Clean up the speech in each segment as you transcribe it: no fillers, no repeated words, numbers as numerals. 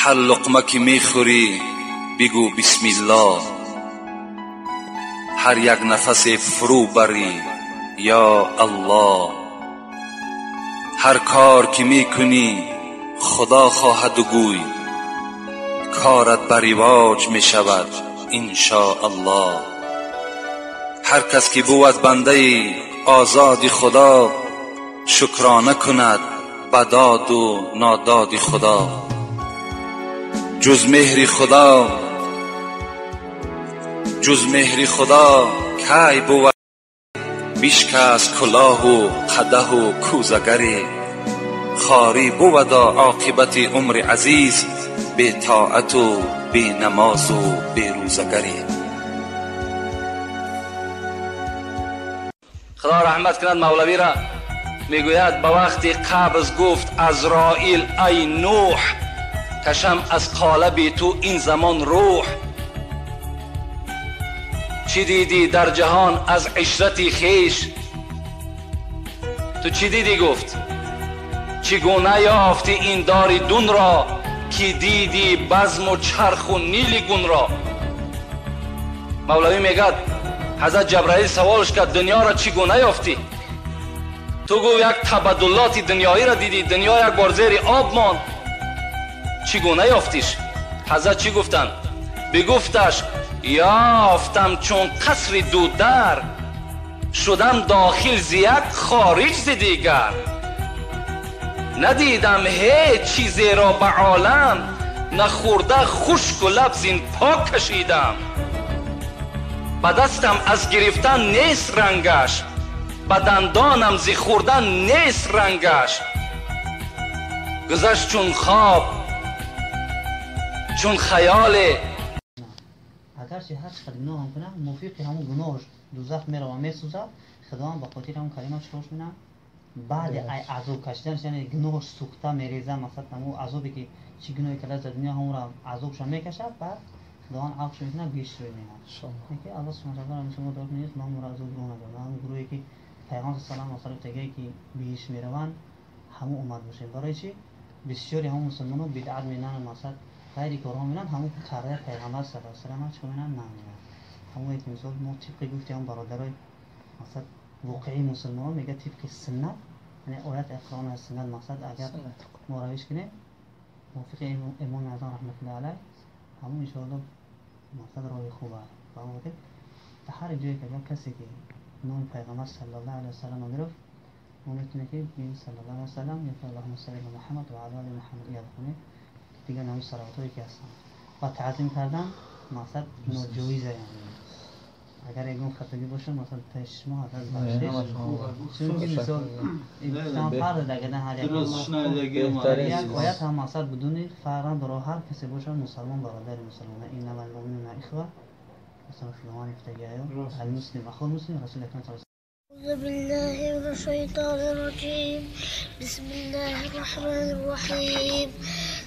هر لقمه که میخوری بگو بسم الله، هر یک نفس فرو بری یا الله، هر کار که میکنی خدا خواهد و گوی، کارت بر رواج میشود انشاءالله. هر کس که بود بنده آزاد خدا، شکرانه کند به داد و ناداد خدا. جز مهر خدا کی بود بشکست کلاه و قدح و کوزگری، خاری بودا عاقبت عمر عزیز بی طاعت و بی نماز و بی روزگری. خدا رحمت کند مولوی را. میگوید به وقتی قبض گفت عزرائیل ای نوح، کشم از قالب تو این زمان روح. چی دیدی در جهان از عشرتی خیش؟ تو چی دیدی گفت؟ چگونه یافتی این دار دون را، که دیدی بزم و چرخ و نیل گون را؟ مولوی میگد حضرت جبرائیل سوالش کرد دنیا را چگونه یافتی؟ تو گو یک تبدلات دنیایی را دیدی، دنیا یک بار زیر آب ماند، چگونه یافتیش؟ حضرت چی گفتن؟ بگفتش یافتم چون قصر دودر، شدم داخل ز یک خارج ز دیگر. ندیدم هیچ چیزی را به عالم، نخورده خشک و لب زین پاک کشیدم. به دستم از گرفتن نیست رنگش، به دندانم ز خوردن نیست رنگش. گذشت چون خواب چون خیال. اگرچه هر چقدر گناه هم کنم موفق همون گناهش دوزخ میره و میسوزه، خدا هم به خاطر همون کلمه چکارش میکنه بعد عذاب کشیدنش، یعنی گناهش سوخته میریزه. مثلا همون عذابی که چی گناهی کرده در دنیا همون را عذابش میکشه، بعد خدا هم عفوش میکنه بیشتر میکنه. اینکه الله سبحانه و تعالی مسلمان داره نیست ما مرا عذاب نمیده. همون گروهی که پیغمبر صلی الله علیه و آله که بیش میروند همون اومد باشه. برای چی بسیاری همون مسلمان‌ها بدعت میکنن، مثلا خیلی کارها میکنن، همون کارهای پیغمبر صلی الله علیه و آله چه میکنن نمیکنن. همون یک مثال ما طبق گفتیم برادرای مثلا واقعی مسلمان میگه طبق سنت، یعنی آیات قرآن و سنت مقصد اگر ما روش کنیم موافق امام اعظم رحمت الله علیه همون ان شاء الله مقصد راه خوبه. فهمیدید؟ در هر جایی که کسی که نام پیغمبر صلی الله علیه و سلم میگرفت اون میتونه که بگیم صلی الله علیه و سلم یا اللهم صل علی محمد و علی آل محمد یاد کنه دیگه نام صلواتایی که هستن و تعظیم کردن مقصد ناجایزه. یعنی اگر اگه خطایی باشه مثلا تشما از بخشش چون که مثال انسان فرد دیگه هر یک آیت هم مقصد بدون فرق برای هر کسی باشه مسلمان برادر مسلمان. این نمال المؤمنون اخوه مثلا فلان افتگاهی المسلم اخو المسلم رسول الله صلی الله علیه و أعوذ بالله من الشيطان الرجيم. بسم الله الرحمن الرحيم.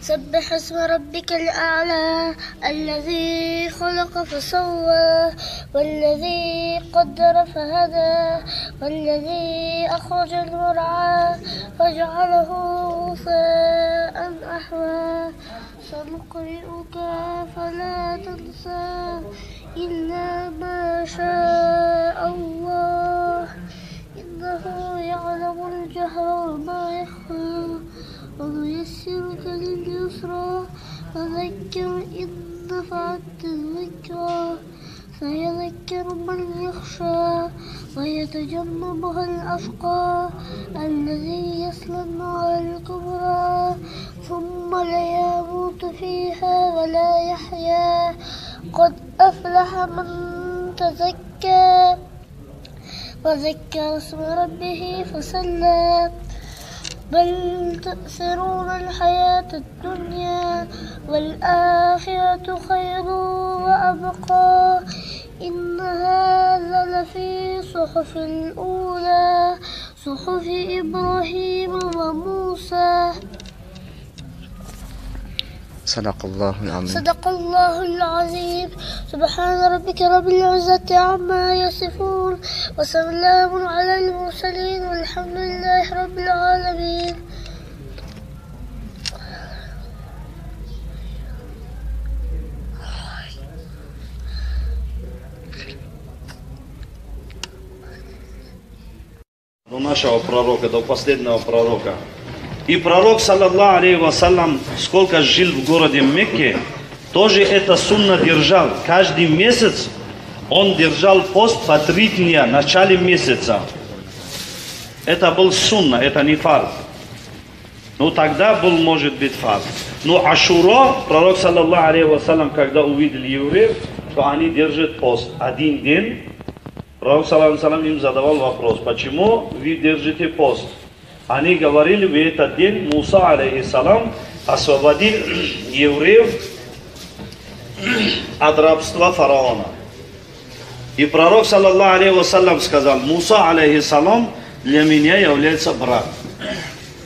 سبح اسم ربك الأعلى الذي خلق فسوى والذي قدر فهدى والذي أخرج المرعى فجعله غثاء أحوى. سنقرئك فلا تنسى إلا ما شاء الله إنه يعلم الجهر وما يخفى ونيسرك لليسرى فذكر إن نفعت الذكرى سيذكر من يخشى ويتجنبها الأشقى الذي يصلى النار الكبرى ثم لا يموت فيها ولا يحيا. قد أفلح من تزكى وذكر اسم ربه فصلى بل تأثرون الحياة الدنيا والآخرة خير وأبقى إن هذا لفي صحف الأولى صحف إبراهيم وموسى. صدق الله العظيم. صدق الله العظيم. سبحان ربك رب العزة عما يصفون وسلام على المرسلين والحمد لله رب العالمين. нашего пророка, до последнего пророка. И пророк, саллаллаху алейхи вассалям, сколько жил в городе Мекке, тоже это сунна держал. Каждый месяц он держал пост по 3 дня в начале месяца. Это был сунна, это не фарз. Ну тогда был, может быть, фарз. Но Ашура, пророк, саллаллаху алейхи вассалям, когда увидел евреев, что они держат пост 1 день, пророк, саллаллаху алейхи вассалям, им задавал вопрос, почему вы держите пост? Они говорили, в этот день Муса, алейхиссалам, освободил евреев от рабства фараона. И пророк, саллаллаху алейхи вассалям, сказал, Муса, алейхиссалам, для меня является брат.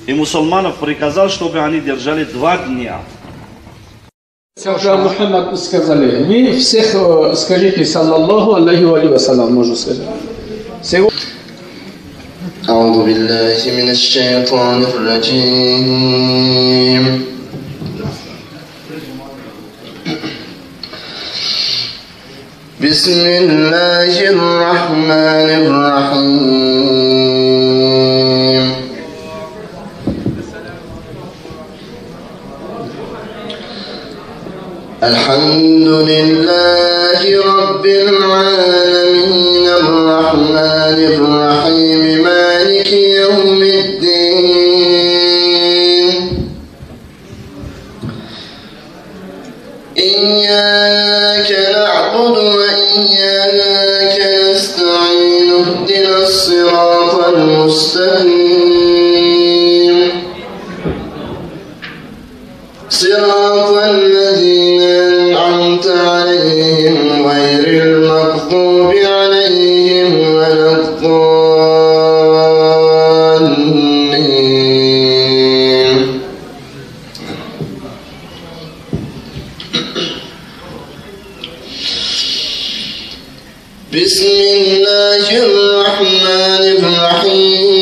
И мусульманов приказал, чтобы они держали 2 дня. Мухаммад сказали, вы всех скажите, саллаллаху алейхи вассалям, можно сказать. أعوذ بالله من الشيطان الرجيم بسم الله الرحمن الرحيم الحمد لله رب العالمين الرحمن الرحيم مالك يوم الدين إياك نعبد وإياك نستعين اهدنا الصراط المستقيم صراط الذين أنعمت عليهم غير المغضوب عليهم ولا الضالين بسم الله الرحمن الرحيم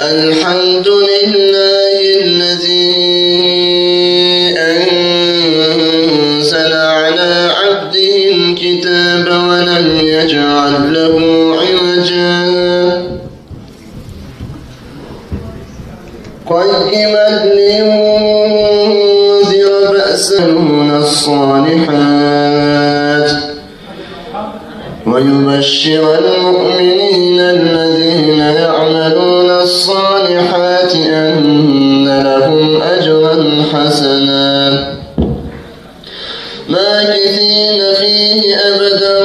الحمد لله الذي أنزل على عبده الكتاب ولم يجعل له عوجا قيما لينذر بأسا الصالحات ويبشر المؤمنين الذين يعملون الصالحات أن لهم أجرا حسنا ماكثين فيه أبدا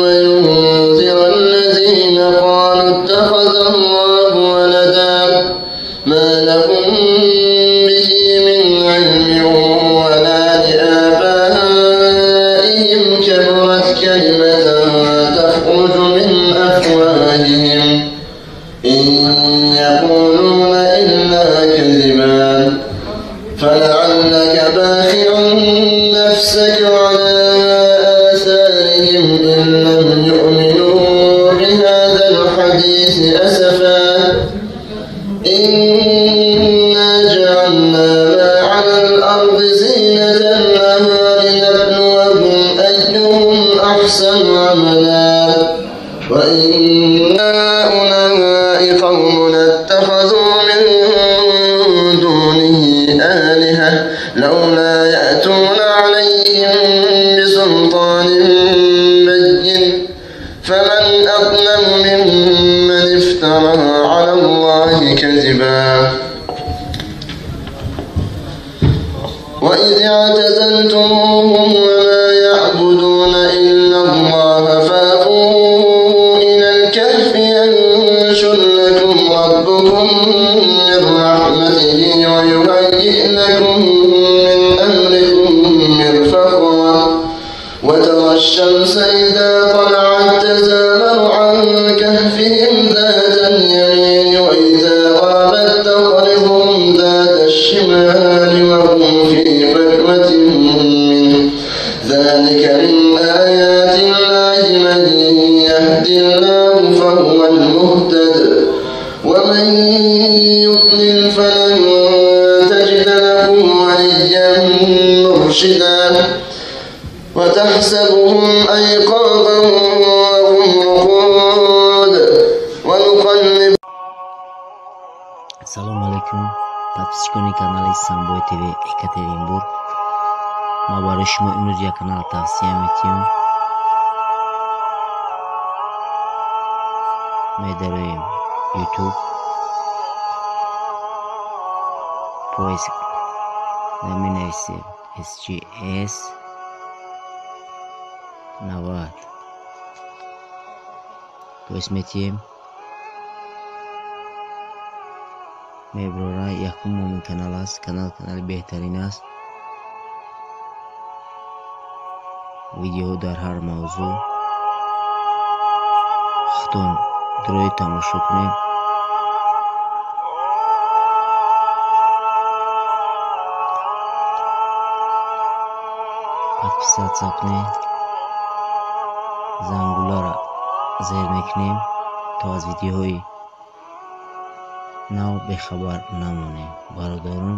وينذر الذين قالوا اتخذ الله ولدا ما لهم به من علم ولا لآبائهم كبرت كلمة تخرج من أفواههم إن يقولون إلا كذبا فلعلك باخع نفسك على آثارهم إن لم يؤمنوا بهذا الحديث أسفا إنا جعلنا ما على الأرض زينة لها لنبلوهم أيهم أحسن عملا وإنا أولئك قوم اتخذوا من دونه آلهة لولا يأتون عليهم بسلطان بين فمن أظلم ممن افترى على الله كذبا وإذ اعتزلتموهم وما يعبدون إلا الله فأووا إلى الكهف ينشر لكم ربكم من رحمته ويهيئ لكم من أمركم مرفقا وترى الشمس إذا طلعت تزاور عن كهفهم ذات اليمين وإذا غابت تقرضهم ذات الشمال وهم في فجوة منه ذلك من آيات الله من يهد الله فهو المهتد ومن يضلل فلن تجد له وليا مرشدا وتحسبهم أيقاظا وهم رقود ونقلب. Assalomu alaykum. Подписчикони канали Самбой ТВ Екатеринбург. Ma barои шумо имрӯз як канал тавсия метиҳем. Медароем YouTube, поиск наменависем SGS 90. Поиск метиҳем. меброра якум момин канал аст. Канали беҳтарин аст. видеоҳо дар ҳар мавзӯъ. худтон дурои тамошо кунед. подписатсия кунед. зангулара зер мекунем то аз видеоҳои нав бехабар намонем. бародарон